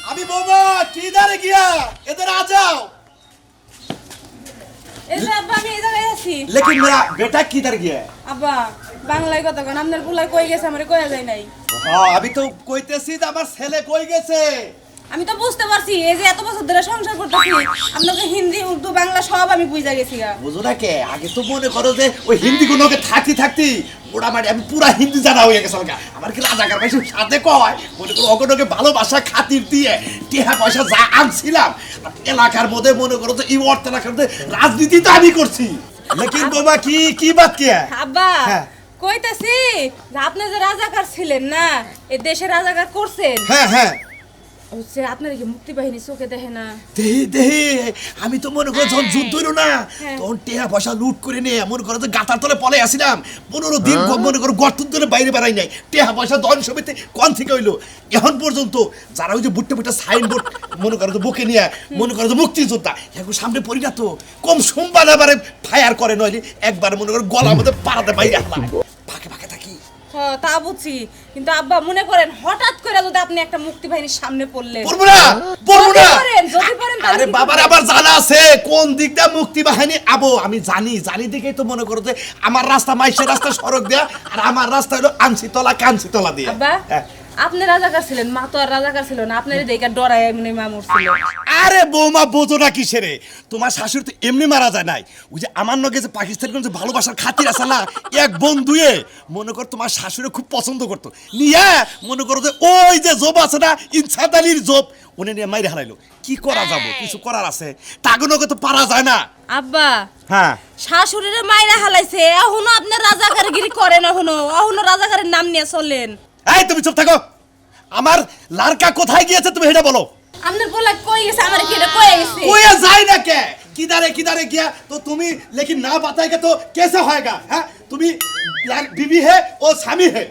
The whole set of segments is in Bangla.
अभी बोमा किधर गया इधर आ जाओ এসে আব্বা আমি এই জায়গায় আছি लेकिन मेरा बेटा किधर गया है আব্বা বাংলায় কথা কোন আপনার পুলাই কই গেছে আমারে কইয়া যায় নাই हाँ अभी तो কইতেছি আমার ছেলে কই গেছে আমি তো বুঝতে পারছি এই যে এত বছর ধরে সংসার করতেছি আপনাকে হিন্দি উর্দু বাংলা সব আমি বুঝা গেছি গা বুঝো না কে আগে তো মনে করো যে ওই হিন্দি গুলোকে থাকতি মোটামুটি আমি পুরা হিন্দি জানা হয়ে গেছে আমার কি রাজাকার ভাই সাথে কয় মনে করো অগণকে ভালোবাসা খাতির দিয়ে টিহা পয়সা যা আনছিলাম এলাকার মধ্যে মনে করো তো এই অর্থ এলাকার মধ্যে রাজনীতি তো আমি করছি লেকিন বাবা কি বাত কি আব্বা কইতাছি যে আপনি যে রাজাকার ছিলেন না এই দেশে রাজাকার করছেন হ্যাঁ হ্যাঁ হচ্ছে আপনার কি মুক্তি বাহিনী চোখে দেখে না দেহি আমি তো মনে করো যখন যুদ্ধ হইল না তখন টেহা পয়সা লুট করে নিয়ে মনে করো যে গাতার তলে পলে আসিলাম 15 দিন মনে করো গর্তন ধরে বাইরে বেড়াই নাই টেহা পয়সা দন সমিতি কোন থেকে হইলো এখন পর্যন্ত যারা ওই যে বুট্টা সাইনবোর্ড মনে করো যে বুকে নিয়ে মনে করো যে মুক্তিযোদ্ধা এখন সামনে পড়ি না তো কম সোমবার আবার ফায়ার করে নইলে একবার মনে করো গলার মধ্যে পাড়াতে বাইরে হালায় ফাঁকে থাকি তা বুঝছি কিন্তু আব্বা মনে করেন হঠাৎ করে যদি আপনি একটা মুক্তি বাহিনীর সামনে পড়লেন পড়বো না যদি পারেন আরে বাবার আবার জানা আছে কোন দিকটা মুক্তি বাহিনী আবো আমি জানি দেখেই তো মনে করো যে আমার রাস্তা মাইশের রাস্তা সড়ক দেয়া আর আমার রাস্তা হলো আনসিতলা কানসিতলা দিয়ে আব্বা আপনি রাজাকার ছিলেন মা তো আর রাজাকার ছিল না আপনার দেখে ডরায় এমনি মা মরছিল আরে বৌমা বোঝো না কিসেরে তোমার শাশুড়ি তো এমনি মারা যায় নাই ওই যে আমার নগে যে পাকিস্তানের যে ভালোবাসার খাতির আছে না এক বন্ধুয়ে মনে কর তোমার শাশুড়ি খুব পছন্দ করতো নিয়ে মনে করো যে ওই যে জব আছে না ইনসাদ আলীর জব উনি নিয়ে মাইরে হারাইলো কি করা যাবো কিছু করার আছে তাগুনকে তো পারা যায় না আব্বা হ্যাঁ শাশুড়িরে মাইরা হালাইছে এখনো আপনার রাজাকারগিরি করেন এখনো রাজাকারের নাম নিয়ে চলেন এই তুমি চুপ থাকো আমার লারকা কোথায় গিয়েছে তুমি এটা বলো আপনার বলা কই গেছে আমার কি এটা কই গেছে कोई जाए ना क्या किधर गया तो तुम्ही लेकिन ना बताएगा तो कैसे होएगा हैं तुम्ही बीवी है और स्वामी है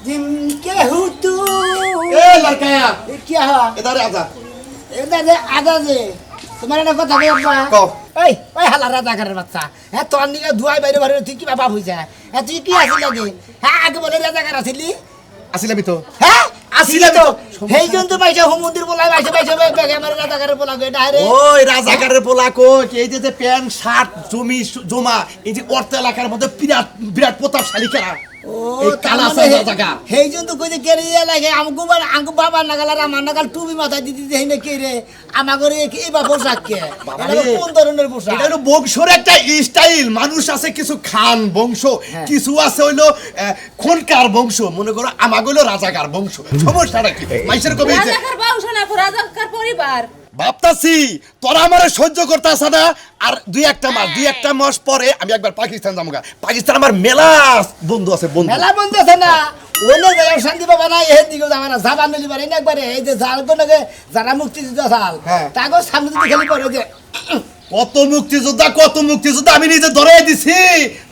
जिम के हूँ तू ए लड़का क्या हुआ इधर आजा इधर से आजा से तुम्हारे ना কথা কই আব্বা কও ওই হালা রাজাকারের বাচ্চা হ্যাঁ তোর নিকে দুয়াই বাইরে বাইরে তুই কি বাবা হইছা হ্যাঁ তুই কি আসিল আগে হ্যাঁ আগে বলে রাজাকার আসিলি আসিলামি তো হ্যাঁ আসিলামি তো হেই জন্তু পাইছে হুমুন্দির বলাই পাইছে বেগে আমার রাজাকারের বলা কই এটা রে ওই রাজাকারের পোলা কো এই যে প্যান্ট শার্ট জমা এই যে অর্থ এলাকার মধ্যে বিরাট প্রতাপশালী খেলা এই কালা জায়গা হেই জন্তু কই যে কেরিয়া লাগে আমগো বাবা নাগালার আমার নাগাল টুপি মাথায় দিতে দেই না কে রে আমাগরে এই বা পোশাক কে এটা কোন ধরনের পোশাক এটা হলো বংশের একটা স্টাইল মানুষ আছে কিছু খান বংশ কিছু আছে হইলো খনকার বংশ মনে করো আমাগুলো রাজাকার বংশ সমস্যাটা কি মাইশের কবি রাজাকার বংশ না রাজাকার পরিবার ভাবতাছি তোরা আমারে সহ্য করতেছ না আর দুই একটা মাস পরে আমি একবার পাকিস্তান যাবো পাকিস্তান আমার মেলা বন্ধু আছে মেলা বন্ধু আছে না ওনে যাই শান্তি বাবা না এই দিকে যাবে না যাবা নলি পারে না একবারে এই যে জালগুলোকে যারা মুক্তিযুদ্ধ সাল তাগো সামনে দিকে খালি পড়ে যে কত মুক্তিযোদ্ধা আমি নিজে ধরাই দিছি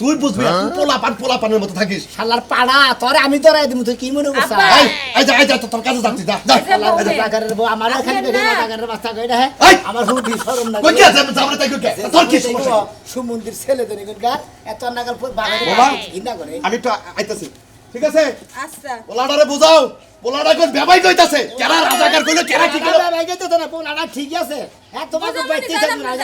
তুই বুঝবি তুই পোলাপানের মতো থাকিস শালার পাড়া তোরে আমি ধরাই দিমু তুই কি মনে করছ এই যা তোর কাছে যাচ্ছি যা রাজাকারের বউ আমার খালি দেখে রাজাকারের বাচ্চা কইরা হ্যাঁ আমার হুদি শরম না কই গেছে যাবরে তাই কই তোর কি সমস্যা সুমন্দির ছেলে দেনি কইগা এত নাগাল বাগানে ঘিনা করে আমি তো আইতাছি ঠিক আছে আচ্ছা পোলাডারে বুঝাও পোলাডা কোন বেবাই কইতাছে কেরা রাজাকার কইলো কেরা কি কইলো বেবাই কইতো না পোলাডা ঠিক আছে হ্যাঁ তোমাকে বাইতে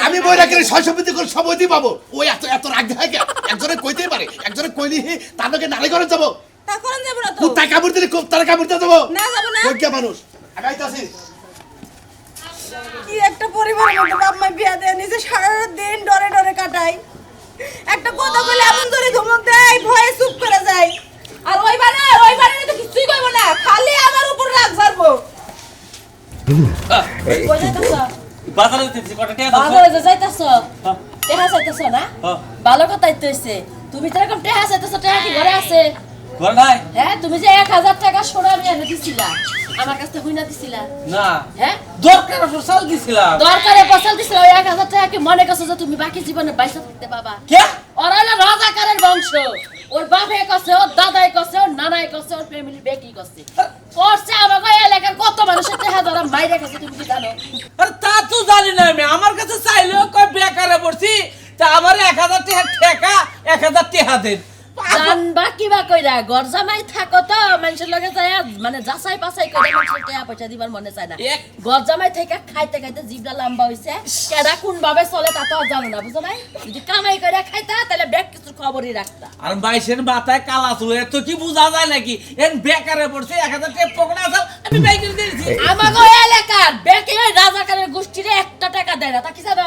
আমি বইরা করে শৈশবীতি করে সবইতি পাবো ওই এত রাগ দেখায় কে একজনে কইতেই পারে একজনে কইলি তাদেরকে নালে করে যাব তা করেন যাব না তো তুই টাকা কামড় দিলি খুব তারা কামড় দেবো না যাব না কই কে মানুষ আমি আইতাছি কি একটা পরিবারের মধ্যে বাপ মা বিয়া দেয় নিজে সারা দিন ডরে কাটায় একটা কথা বলে এমন ধরে ধমক দেয় ভয়ে চুপ করে যায় আর ওই বারে তো কিছুই কইব না খালি আমার উপর রাগ ছাড়বো কই যাইতাছ বাজারে যাইতেছি কটা টাকা দাও বাজারে যাইতাছ টেহা চাইতাছ না ভালো কথাই তো হইছে তুমি তো এরকম টেহা চাইতাছ টেহা কি ঘরে আছে ঘর নাই হ্যাঁ তুমি যে 1000 টাকা সোনা আমি এনে দিছিলা আমার কাছে হইনা দিছিলা না হ্যাঁ দরকার ফসল দিছিলাম দরকারে ফসল দিছিলা ওই 1000 টাকা কি মনে করছো যে তুমি বাকি জীবনে বাইসা থাকতে পাবা কে ওরা হলো রাজাকারের বংশ ওর বাপে কছে ওর দাদাই কছে ওর নানাই কছে ওর ফ্যামিলি বেকি কছে করছে আমাকে এলাকার কত মানুষের টাকা ধরা মাইরে গেছে তুমি কি জানো আরে তা তো জানি না আমি আমার কাছে চাইলেও কই বেকারে পড়ছি তা আমার 1000 টাকা ঠেকা 1000 টাকা দেন জানবা কিবা কইরা ঘর জামাই থাকো তো মানুষের লগে যায় মানে যাচাই পাছাই কইরা মানুষের টাকা পয়সা দিবার মনে চায় না ঘর জামাই থেকে খাইতে খাইতে জিভটা লম্বা হইছে কেডা কোন ভাবে চলে তা তো আর জানো না বুঝো নাই যদি কামাই কইরা খাইতা তাহলে ব্যাগ কিছু খবরই রাখতা আর বাইশের মাথায় কালা চুল এত কি বোঝা যায় নাকি এন বেকারে পড়ছে 1000 টাকা পকেটে আছে আমি বাই করে দিয়েছি আমাগো এলাকার ব্যাকে ওই রাজাকারের গোষ্ঠীরে 1 টাকা দেয় না তা কি জানো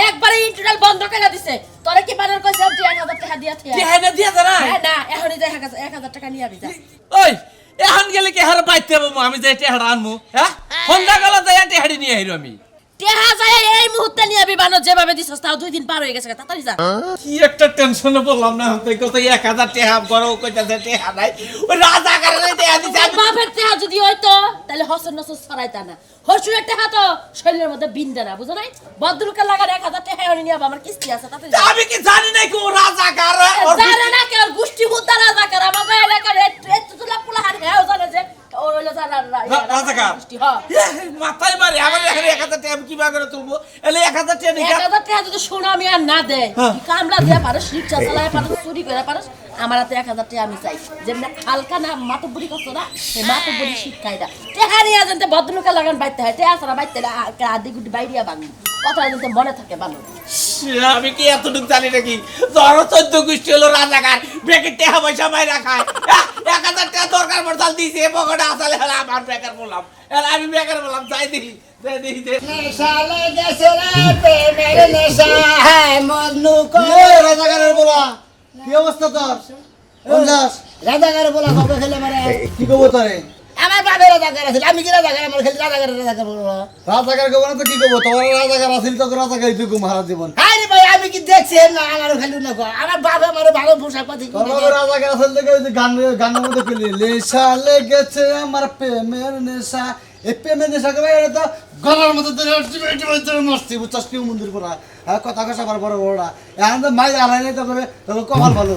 একবারে ইন্টারনেট বন্ধ করে দিছে তোরে কি বানার কইছ তুই 1000 টাকা দিয়া থিয়া টেহাটা দিয়া দে না না এখনই যাই 1000 টাকা নিয়ে আবি যা ওই এখন গেলে কি হার বাইতে পাবো আমি যে টেহাটা আনমু হ্যাঁ সন্ধ্যা গেলে যাই টেহাড়ি নিয়ে আইরো আমি টেহা যায় এই মুহূর্তে নিয়ে আবি বানো যেভাবে দিছস তাও 2 দিন পার হয়ে গেছে তাড়াতাড়ি যা কি একটা টেনশনে পড়লাম না তুই কত 1000 টাকা করো কইতাছে টাকা নাই ওই রাজা কারণে টাকা দিছে তোর বাপের টেহা যদি হইতো তাহলে হসন নসন ছড়াইতা না হসুরের টেহা তো শরীরের মধ্যে বিন্দে না বুঝো নাই বদরুকে লাগার 1000 টাকা এনে নিয়ে আমার কিস্তি আছে তাড়াতাড়ি যা আমি কি জানি না কো রাজা কার জানে না কেউ গোষ্ঠী হুদ্দা রাজাকার আমাদের এলাকার এত তুলা পুলা হার হেও জানে যে ওর হইলো রাজাকার গোষ্ঠী হ্যাঁ মাথায় মারি আমার এখানে 1000 টাকা কি বাগরে তুলবো এলে 1000 টাকা নিকা 1000 টাকা যদি শোনা আমি আর না দে কি কামলা দিয়া পারস রিকশা চালায় পারস চুরি করে পারস আমার হাতে 1000 টাকা আমি চাই যেমন হালকা না মাতবুরি করছো না সেই মাতবুরি শিক্ষাই দা টেহারি আজনতে বদনুকা লাগান বাইতে হয় টেহা সারা বাইতে আদি গুটি বাইরিয়া বাঙি কথা আজনতে মনে থাকে ভালো আমি কি এতটুকু জানি নাকি তোর 14 গোষ্ঠী হলো রাজাকার ব্যাকে টাকা পয়সা মাইরা খায় 1000 টাকা দরকার পড়তাল দিছে পকেটে আসলে হলো আমার বেকার বললাম আমি বেকার বললাম যাই দেখি নেশা লেগেছে রে প্রেমের নেশা হ্যাঁ মজনু কো রাজাকারের বলা কি অবস্থা তোর রাজাকারের বলা কবে খেলে মারে কি কব তোরে আমার বাপের রাজাকার আছে আমি কি রাজাকার আমার খেলে রাজাকার বলবো রাজাকার কব না তো কি কব তোর রাজাকার আছিল তো রাজাকার তুই মারা জীবন আরে ভাই আমি কি দেখছি না আমার খালি না কো আমার বাবা আমার ভালো পোশাক পাতি তোর রাজাকার আছিল তো ওই যে গানের মধ্যে কইলি নেশা লেগেছে আমার প্রেমের নেশা এই প্রেমের নেশা করে এটা তো গলার মধ্যে ধরে আলটিমেট মস্তি বুঝছস কি মন্দির পড়া কথা কথা বড় বড় বড় এখন তো মাই আলাই নাই তো করে তোর কপাল ভালো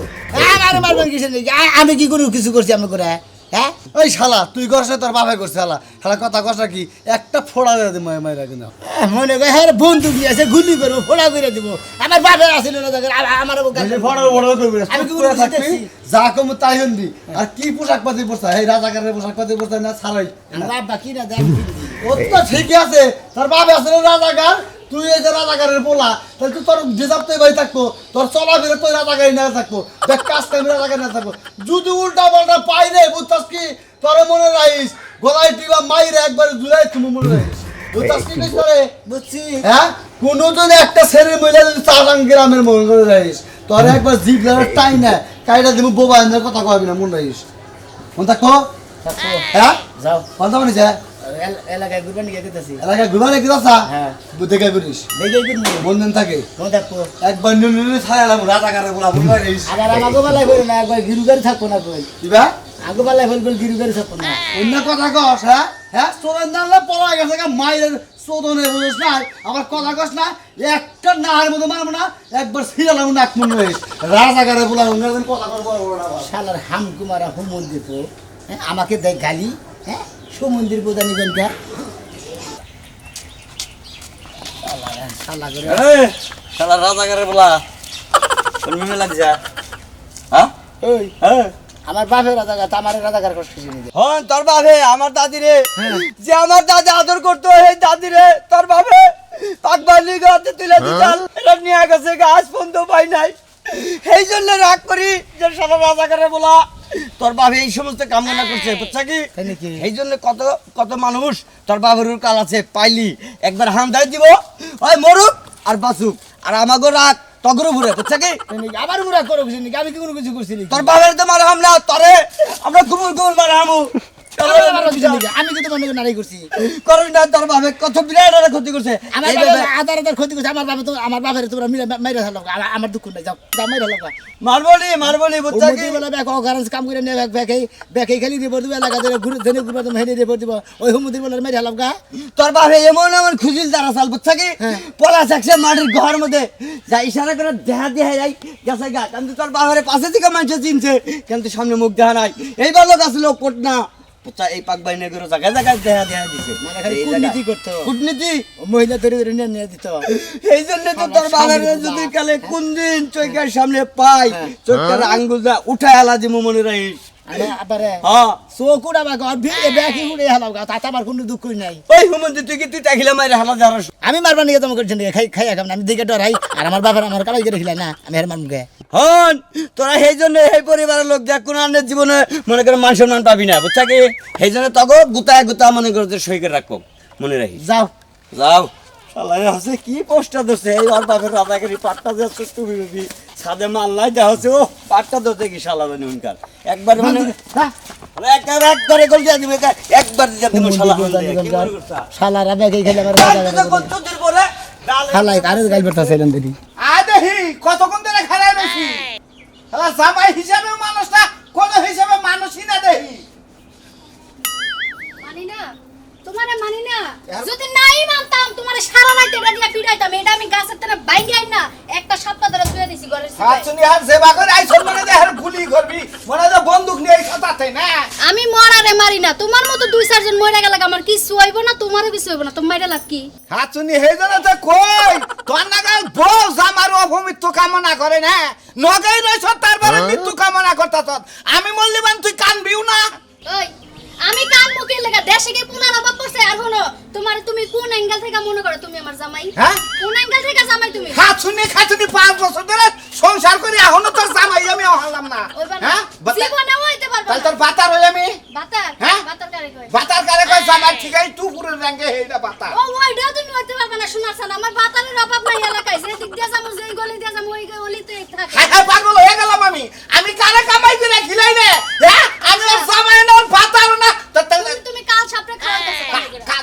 আমার মারবেন কিছু নেই আমি কি কোনো কিছু করছি আমি করে হ্যাঁ ওই শালা তুই করছ তোর বাপে করছে শালা শালা কথা কষ্ট কি একটা ফোড়া দে মাইরা কিনা মনে করে হ্যাঁ বন্ধু দিয়েছে গুলি করবো ফোড়া করে দিব আমার বাপের আসলে আমার ফোড়া বড় করবি আমি কি করে করে থাকবি থাকছি যা কম তাই হন্দি আর কি পোশাক পাতি পরছ এই রাজাকারের পোশাক পাতি পরছ না ছাড়াই বাবা কি না দেখ ও তো ঠিকই আছে তোর বাপে আসলে রাজাকার তুই এই যে রাজাকারের বলা তাহলে তুই তোর যেজাবতে ভাই থাকবো তোর চলাফেরা তুই রাজাকারী না থাকবো দেখ কাজ টাইম রাজাকারী না থাকবো যদি উল্টা পাল্টা পাই রে বুঝতাস কি তোর মনে রাখিস গলায় টিবা মাইরে একবার জুলাই তুমি মনে রাখিস বুঝতাস কি কইছ রে বুঝছি হ্যাঁ কোনো যদি একটা ছেলে মহিলা যদি চালান গ্রামের মন করে রাখিস তোর একবার জিভ লাগার টাই না কাইটা দিব বোবা এনের কথা কবি না মনে রাখিস মন থাকো হ্যাঁ যাও কথা মনে যায় এলাকায় ঘুরবেন গিয়ে গেতেছি এলাকায় ঘুমালে কি রাস্তা হ্যাঁ বুদ্ধে গাই করিস দেখে ঘুরবো বন্ধন থাকে কোন দেখবো একবার নুনু ছাড়ালাম রাজাকারের বলা মনে রাখিস আবার আমাকে বেলায় বলি না একবার গিরু গাড়ি থাকবো না কই কিবা আগে বেলায় বলবো গিরু গাড়ি থাকবো না অন্য কথা কস হ্যাঁ হ্যাঁ চোরের নামলে পড়া গেছে মায়ের চোদনে বুঝিস না আমার কথা কস না একটা নাহার মতো মারবো না একবার ছিড়ালাম নাক মনে রাখিস রাজাকারের বলা অন্যদিন কথা কর বড় বড় আবার শালার হাম কুমারা হুমন দিত আমাকে দেখ গালি হ্যাঁ সমন্দির বোঝা নিবেন কা শালা করে শালা রাজাকারের বলা কোন মিমে লাগছে হ্যাঁ ওই আমার বাপের রাজাকার আমার রাজাকার কষ্ট শুনি হন তোর বাপে আমার দাদি রে যে আমার দাদি আদর করতো এই দাদি রে তোর বাপে পাকবালি গাতে তুলে দিতাল এটা নিয়ে গেছে গাছ পর্যন্ত পাই নাই এই জন্য রাগ করি যে সারা রাজাকারে বলা তোর বাপে এই সমস্ত কামনা করছে বুঝছা কি এই জন্য কত কত মানুষ তোর বাপের কাল আছে পাইলি একবার হামদাই দিব ওই মরুক আর বাসুক আর আমাগো রাগ তগর ভরে বুঝছা কি আবার মুরা করো কিছু নাকি আমি কি কোনো কিছু করছি নাকি তোর বাপের তো মারা হামলা তরে আমরা কুমুর কুমুর মারা হামু আমি কিন্তু মনে করে নারী করছি করবি না তোর বাপে কত বিরাট একটা ক্ষতি করছে আমার এই বাবা বাপে- আদার ক্ষতি করছে আমার বাবা তো আমার বাপের তোমরা মাইরা থাকলো আমার দুঃখ নাই যাও যাও মাইরা লাগবা মারবনি বুঝছা কি বলে ব্যাক অগারেন্স কাম করে নিয়ে ব্যাকে খালি রিপোর্ট দিব এলাকা ধরে ঘুরে ধরে ঘুরবা তুমি হেনে রিপোর্ট দিব ওই হুমুদির বলে মাইরা লাগবা তোর বাপে এমন এমন খুজিল দ্বারা চাল বুঝছা কি পলা থাকছে মাটির ঘর মধ্যে যা ইশারা করে দেহা দেহা যাই গেছে গা কিন্তু তোর বাপের পাশে থেকে মানুষ চিনছে কিন্তু সামনে মুখ দেখা নাই এইবার লোক আসলো কোট না বুঝছা এই পাক বাইনে করে জায়গায় জায়গায় দেখা দেখা দিছে মানে খালি এই কূটনীতি জায়গায়। করতো। কূটনীতি ও মহিলা ধরে ধরে নিয়ে দিত। এই জন্য তো তোর বাবার যদি কালে কোন দিন চৈকার সামনে পাই চৈকার আঙ্গুল যা উঠায় আলা দিমু মনে রাখিস আমি আবারে হ্যাঁ চকুড়া বা ঘর ভিড়ে ব্যাকি উড়ে হালাও গা, তাতে আমার কোনো দুঃখ নাই। ওই হুমন্দি তুই কি তুই তাকিলে মাইরে হালা যারাস আমি মারবা নিয়ে তোমাকে করছেন খাই খাম না, আমি দিকে ডরাই আর আমার বাবার আমার কামাই করে খিলাই না, আমি আর মারমুখে। হন তোরা সেই জন্য এই পরিবারের লোক দেখ কোন আনের জীবনে মনে করে মান সম্মান পাবি না বুঝছা কি সেই জন্য তখন গুতায় গুতা মনে করে সই করে রাখো মনে রাখিস যাও যাও শালাই হচ্ছে কি পোস্টটা ধরছে এই ওর বাপের রাজাগিরি পাট্টা যাচ্ছে তুমি রবি সাদে মাল্লাই দেওয়া হচ্ছে ও পাট্টা ধরতে কি শালা জানি উনকার একবার মানে একবারে গোল দিয়ে দিবে একবার দিয়ে দেবো শালা কি মনে করছা শালারা ব্যাগে খেলে আমার বাজার কতদিন পরে শালাই আরে গাইল বেরতাছিলেন দিদি। দেখি কতক্ষণ ধরে খেলায় রয়েছি জামাই হিসাবে মানুষটা কোন হিসাবে মানুষই না দেখি মানি না তোমারে মানি না যদি নাই মানতাম তোমারে সারা রাত এটা দিয়া পিটাইতাম এটা আমি গাছের তলে বাইঙ্গে আই না একটা সপ্তাহ ধরে ধুয়ে দিছি ঘরের হাত সিপাই শুনি আর সেবা করে আইসন মানে দেহের গুলি করবি মনে হয় বন্দুক নিয়ে এই সাথে না আমি মরারে মারি না তোমার মতো দুই চারজন মরে গেল আমার কিছু হইব না তোমারও কিছু হইব না তোমার লাভ কি হাত শুনি হে জন্য তো কই তোর নাগাল বউ জামার অপমৃত্যু কামনা করে না নগাই রইছ তারপরে মৃত্যু কামনা করতাছ আমি মল্লিবান তুই কানবিও না ওই আমি কান মুখে লাগা দেশে গিয়ে পুনার অভাব পড়ছে আর হলো তোমার তুমি কোন অ্যাঙ্গেল থেকে মনে করো তুমি আমার জামাই হ্যাঁ? কোন অ্যাঙ্গেল থেকে জামাই তুমি হাত শুনি খাতুনি 5 বছর ধরে সংসার করে এখনো তোর জামাই আমি হলাম না ওইবার না হ্যাঁ জীবনে হইতে পারবে তাহলে না তোর বাতার হই আমি বাতার হ্যাঁ? বাতার কারে কয় বাতার কারে কই জামাই ঠিকই তুই পুরো রঙে হেইটা বাতা ও ওইটা তুমি হইতে পারবে না শোনাছ না আমার বাতারের অভাব নাই এলাকায় যে দিক দিয়ে যাবো যে গলি দিয়ে যাবো ওই গলিতে থাকে হাই হাই পাগল হয়ে গেলাম আমি কারে কামাই করে খিলাই না হ্যাঁ আমি ওর জামাই না ওর বাতার না তুমি কাল সাপড়ে খাওয়াইতেছো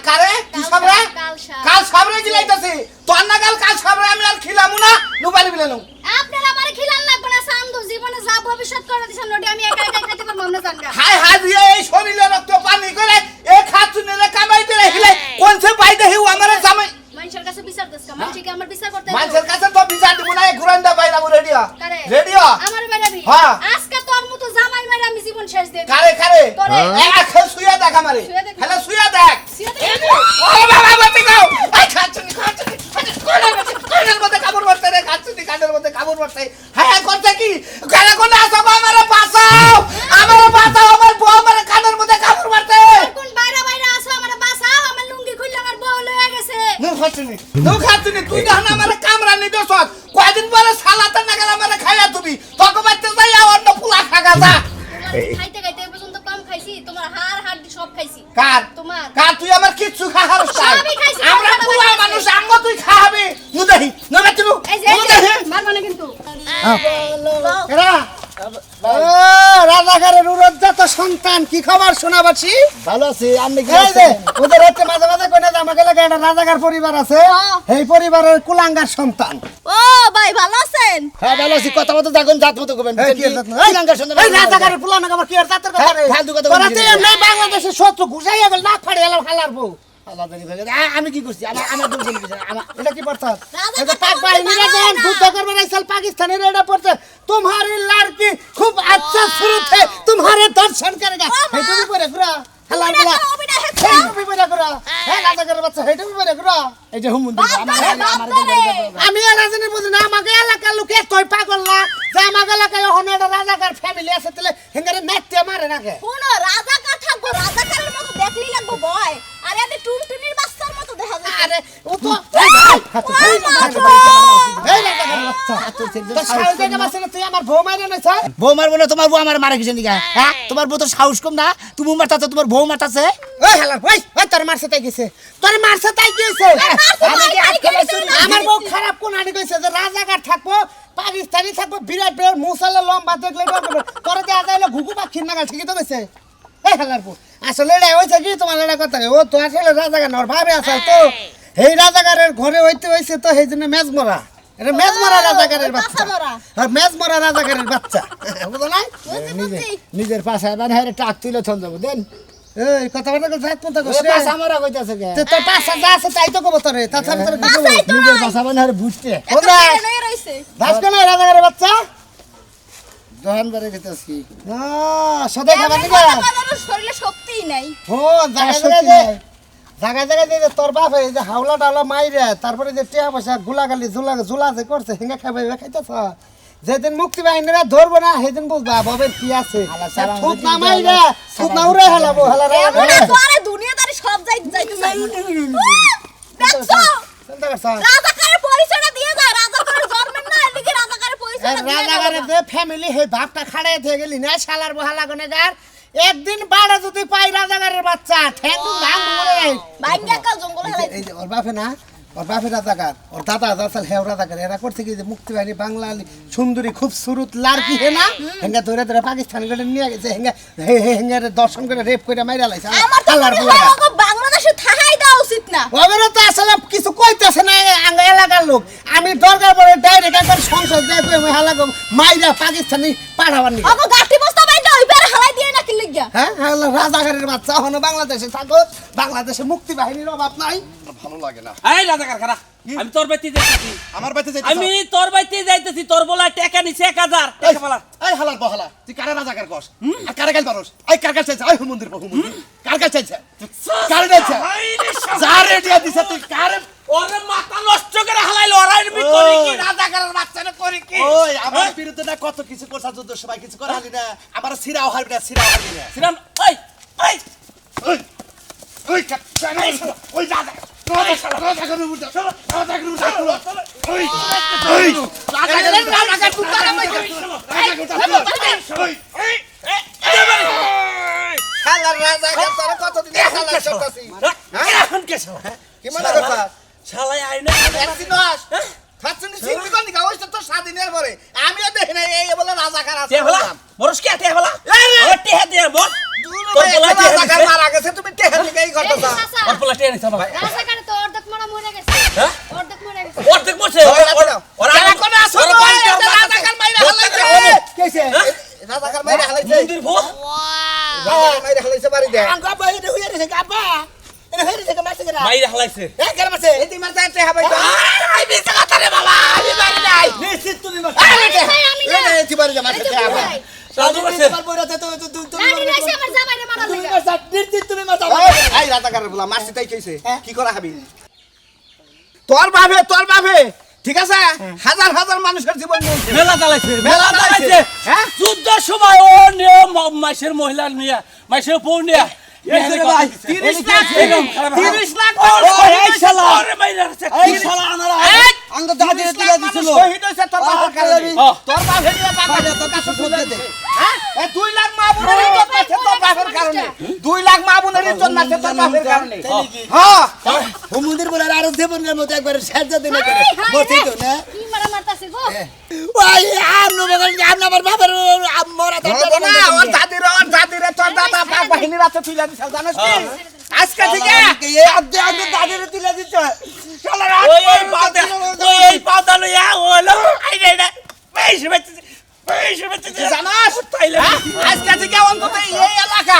কারে কি সাবরে কাল সাপ। কাল সাবরে খিলাইতাছি তোর নাগাল কাল সাবরে আমি আর খিলামু না নুবালি বিলানু আপনার আমারে খিলান লাগবে না সামদু জীবনে যা ভবিষ্যৎ করে দিছেন নডি আমি একা একা খাইতে পারবো না জানগা হাই হাই দিয়ে এই শরীরে রক্ত পানি করে এই খাতুনে কামাই করে খিলাই কোন সে পাইতে হেউ আমারে জামাই মানুষের কাছে বিচার দেস কা মানুষ কি আমার বিচার করতে মানুষের কাছে তো বিচার দিব না ঘুরান্দা বাইরাবু রেডিও কারে রেডিও আমার বাইরাবি হ্যাঁ। আজকে তোর মতো জামাই মাইরা আমি জীবন শেষ দেব কারে কারে তোরে। এখন শুয়া দেখ আমারে শুয়া দেখ। হ্যালো শুয়া দেখ ও বাবা বাতি গাও আই খাতুনি কোনের মধ্যে কাপড় পরতে রে খাতুনি কানের মধ্যে কাপড় পরতে হ্যাঁ করতে কি গানা কোন আসো আমারে বাঁচাও আমার বউ আমারে কানের মধ্যে কাপড় পরতে কোন বাইরা বাইরা আসো আমারে বাঁচাও আমার লুঙ্গি খুললে আমার বউ লয়ে গেছে নো খাতুনি তুই না আমারে কামরা নি দছ কয়দিন পরে সালাতে না গেল আমারে খাইয়া তুমি তোকে বাইতে যাই অন্য ফুলা খাগা যা খাইতে খাইতে এ পর্যন্ত কম খাইছি তোমার হাড় হাড়ি সব খাইছি কার তোমার কার তুই আমার কিচ্ছু খাহার সবই খাইছি, আমরা খাওয়া পুরা খাইছি। মানুষ আঙ্গ তুই খাবি নু দেখি না না তুই এই যে মারবা না কিন্তু এরা রাজাকারের উড়োজাত সন্তান কি খবর শোনাবাছি? ভালো আছি। আপনি কি আছেন? ওদের হচ্ছে মাঝে মাঝে কই না যে আমাকে লাগে একটা রাজাকার পরিবার আছে, এই পরিবারের কুলাঙ্গার সন্তান। ও ভাই ভালো আছেন? হ্যাঁ ভালো আছি। কথা মতো দেখুন, জাত মতো করবেন। কুলাঙ্গার সন্তান। এই রাজাকারের পুলানা আমার কি আর জাতের কথা রে ফালতু কথা তোরা বলছিস তো না। এমনি বাংলাদেশের শত্রু ঘুষাইয়া গেল না ফাড়ে এলাম হালার বউ আমি কি করছি? আমার দোষ বলি কিছু না। এটা কি পড়তাম রাজাকার এটা পাক বাহিনীরা যখন যুদ্ধ করবে না সাল পাকিস্তানের এটা পড়ছে তোমারি লড়কি খুব আচ্ছা শুরু থে তোমারে দর্শন করেগা হেটু भी পড়ে পুরা হালার বলা হেটু भी পড়ে পুরা হ্যাঁ রাজাকারের বাচ্চা হেটু भी পড়ে পুরা এই যে হুমুন্দি আমি রাজনী বুঝি না আমাকে এলাকার লোক এতই পাগল না যে আমাকে এলাকায় এখন একটা রাজাকার ফ্যামিলি আছে তাহলে হেঙ্গারে নাচতে মারে নাকে কোন রাজাকার থাকবো, রাজাকারের মতো দেখলেই লাগবো ভয়। আর এতে টুনটুনির বাচ্চার মতো দেখা যায়। আরে ও তো এই রাজাকারের বাচ্চা তো সাহস দেখে বাসে না তুই আমার বউ মাইরে না স্যার বউ মারবো না? তোমার বউ আমার মারা কিছু নিকা? হ্যাঁ, তোমার বউ তো সাহস কম না? তুমি মারতাছো, তোমার বউ মারতাছে। ওই হালার ওই ওই তোর মারছে তাই গেছে তোর মারছে তাই কি হইছে আমি কি আজকে বলছি না? আমার বউ খারাপ কোন আনি কইছে যে রাজাকার থাকবো পাকিস্তানি থাকবো বিরাট বিরাট মুসাল্লা লম্বা দেখলে তোরা দেয়া যাইলে ঘুঘু পাখির নাগাল ঠিকই তো কইছে এই হালার বউ আসলে এটা হইছে কি তোমার এটা কথা ও তো আসলে রাজাকার নর ভাবে আছে তো এই রাজাকারের ঘরে হইতে হইছে তো সেই জন্য মেজমরা এটা মেজমরা রাজাকারের বাচ্চা আর মেজমরা রাজাকারের বাচ্চা বুঝো না নিজের পাশে মানে হ্যাঁ টাক তুলে থন যাবো দেন। এই কথাবার্তা করে যাত মতো ওই কইছে পাশা মারা কইতাছে কে? তো তোর পাশে যা আছে তাই তো কব তোরে তাছাড়া তোর কি কব নিজের পাশা মানে হ্যাঁ বুঝতে। ওরা এনে রইছে। ভাস্কর না রাজাকারের বাচ্চা দোকান বারে গেতেছি না সদা খাবার এমন দিবা কথা কয় মানুষ শরীরে শক্তিই নাই। ও জায়গা যে তোর বাপ এই যে হাওলা ডাওলা মাইরে তারপরে যে টিয়া পয়সা গুলাগালি ঝুলা যে করছে হেঙ্গা খাবে খাইতেছ যেদিন মুক্তি বাহিনীরা ধরবো না সেদিন বুঝবা বাবের কি আছে থুত না মাইরে থুত না উড়ে হেলাবো এমন তো আরে দুনিয়াদারি সব যাইতে চাই। দেখছো? চিন্তা করছ রাজাকারের পরিচয়টা দিয়ে যায়, রাজাকারের জন্মের না, এদিকে রাজাকারের পরিচয়টা দিয়ে রাজাগারের যে ফ্যামিলি হে বাপটা খাড়ে থেকে গেলি না শালার বহালা গনেগার একদিন বাড়া যদি পাই রাজাগারের বাচ্চা ঠেঙ্গু ভাঙ মরে ভাগ্য কাল জঙ্গল হেলাই। এই যে ওর বাপে না ওর বাপে রাজাকার ওর দাদা দাসাল হেও রাজাকার এরা করছে কি যে মুক্তি বাহিনী বাংলালি সুন্দরী খুব সুরত লাড়কি হে না হেঙ্গা ধরে ধরে পাকিস্তান করে নিয়ে গেছে হেঙ্গা হেঙ্গার দর্শন করে রেপ করে মাইরা লাইছে আমার তো আল্লাহর মনে হয় বুয়া ওকে বাংলাদেশে থাকাই দেওয়া উচিত না। ওবেরও তো আসলে কিছু কইতেছে না আঙ্গ এলাকার লোক আমি দরকার পড়ে ডাইরেক্ট একবার সংসদ যাই কই হালাগো মাইরা পাকিস্তানি পাঠাবার নি ওকে গাঠি বস্তা বাইন্দা ওই পারে হালাই দিয়ে নাকি লাগিয়া। হ্যাঁ রাজাকারের বাচ্চা হনো বাংলাদেশে থাকো বাংলাদেশে মুক্তি বাহিনীর অভাব নাই ভালো লাগে না এই রাজাকার খারা আমি তোর বাড়িতে যাইতেছি আমার বাড়িতে যাইতে আমি তোর বাড়িতে যাইতেছি তোর বলা টাকা নিছে 1000 টাকা বলা এই হালার বহালা তুই কারে রাজাকার কস আর কারে গাল পারস এই কার কাছে চাইছে এই হুমন্দির হুমন্দির কার কাছে চাইছে কার কাছে যারে দিয়া দিছে তুই কারে ওরে মাথা নষ্ট করে হালাইলো ওরা এমনি করি কি রাজাকারের বাচ্চাটা করি কি ওই আমার বিরুদ্ধে না কত কিছু করছা যুদ্ধ সবাই কিছু করালি না আমার সিরাও হারবি না সিরাও হারবি না শ্রীরাম ওই ওই ওই ওই ওই রাজা রাজাকার উঠা রাজাকার উঠা ওই ওই রাজাকার উঠা ওই শালার রাজাকার তোর কতদিন শালা করতাছি এখন কে কি মনে করছা শালাই আইনা একদিন আস খাচ্ছেন সিলমি কোন দিকে ওইটা তো স্বাধীনের পরে আমিও দেখি না এই বলে রাজাকার আছে তে হলা বরস কে তে হলা ওরে তে দে বস তোর বলা তে রাজাকার মারা গেছে তুমি টেহার দিকে এই করতেছ ওর বলা তে নিছে ভাই রাজাকারে তো অর্ধেক মারা মরে গেছে হ্যাঁ? অর্ধেক মরে গেছে অর্ধেক মরছে ওরা কোন আসো রাজাকার মাইরা হালাইছে কইছে রাজাকার মাইরা হালাইছে মন্দির ভূত রাজাকার মাইরা হালাইছে বাড়ি দে আঙ্গা বাই রে হইয়া রে গাবা এনে হইরে থেকে মাসে গরা বাইরে হালাইছে এ কেন মাসে এই তিন মাস যাইতে হবে তো আই বিছে কথা রে বাবা আমি বাড়ি নাই নিশ্চিত তুমি মাসে আমি না এই যে বাড়ি মাসে হবে সাধু মারছে তোমার বইরাতে তো তুমি নানি রাইছে আমার জামাইরে মারা তুমি লাগা মাসে নিশ্চিত তুমি মাসে এই রাজাকারের বলা মাসি তাই কইছে কি করা খাবি তোর বাপে ঠিক আছে হাজার হাজার মানুষের জীবন নিয়েছে মেলা চালাইছে মেলা চালাইছে। হ্যাঁ যুদ্ধ সময় ও নিয়ে মাসের মহিলা নিয়ে মাসের বউ নিয়ে 30 লাখ 30 লাখ এই শালা আরে মাইরা এই শালা আনারা আঙ্গ দাদি তুলে দিছিল শহীদ হইছে তোর বাপের কারণে হ্যাঁ। তোর বাপের দিয়া পাকা দে তোর কাছে শুনে দে হ্যাঁ এই 2 লাখ মা বোনের ইজ্জত আছে তোর বাপের কারণে 2 লাখ মা বোনের ইজ্জত আছে তোর বাপের কারণে হ্যাঁ হুমুন্দির বলে আর দেবনের মতো একবার সাজা দিনে করে মতি তো না কি মারা মারতাছে গো ওই আর নো বগল আর আমার বাবার মরা তো না ওর দাদিরে তোর দাদা পাক বাহিনীর আছে তুই জানিস জানিস কি আজকে থেকে এই আদে আদে দাদিরে তুলে দিছে শালা ওই পাউডা লইয়া হলো আই রে বেশ বেশ জানাস তাইলে আজকে থেকে অন্তত এই এলাকা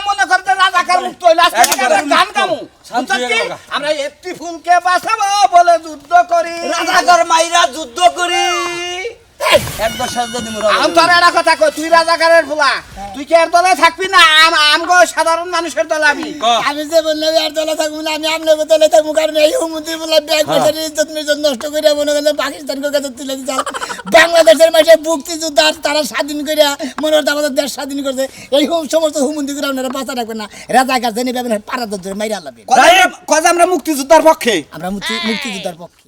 মনে করতে রাজাকার মুক্ত হইল আজকে থেকে আমরা গান গামু শান্তি হয়ে গেল গা। আমরা একটি ফুলকে বাঁচাবো বলে যুদ্ধ করি রাজাকার মাইরা যুদ্ধ করি একবার সাজা দিমু আমি তোর একটা কথা কই তুই রাজাকারের ফুলা তুই কি এর দলে থাকবি না আমগো সাধারণ মানুষের দলে আমি আমি যে বললাম আর দলে থাকবো না আমি আপনাকে দলে থাকবো কারণ এই হুমুন্দির বলে ব্যাগ পয়সার ইজ্জত মিজত নষ্ট করে মনে করলে পাকিস্তানকে কাছে তুলে দিচ্ছে বাংলাদেশের মাসে মুক্তিযুদ্ধ আর তারা স্বাধীন করে মনে হতো আমাদের দেশ স্বাধীন করছে এই সমস্ত হুমুন্দি করে আপনারা বাঁচা রাখবেন না রাজাকার জেনে পাবেন পাড়া ধরে মাইরা লাগবে কথা আমরা মুক্তিযোদ্ধার পক্ষে আমরা মুক্তিযোদ্ধার পক্ষে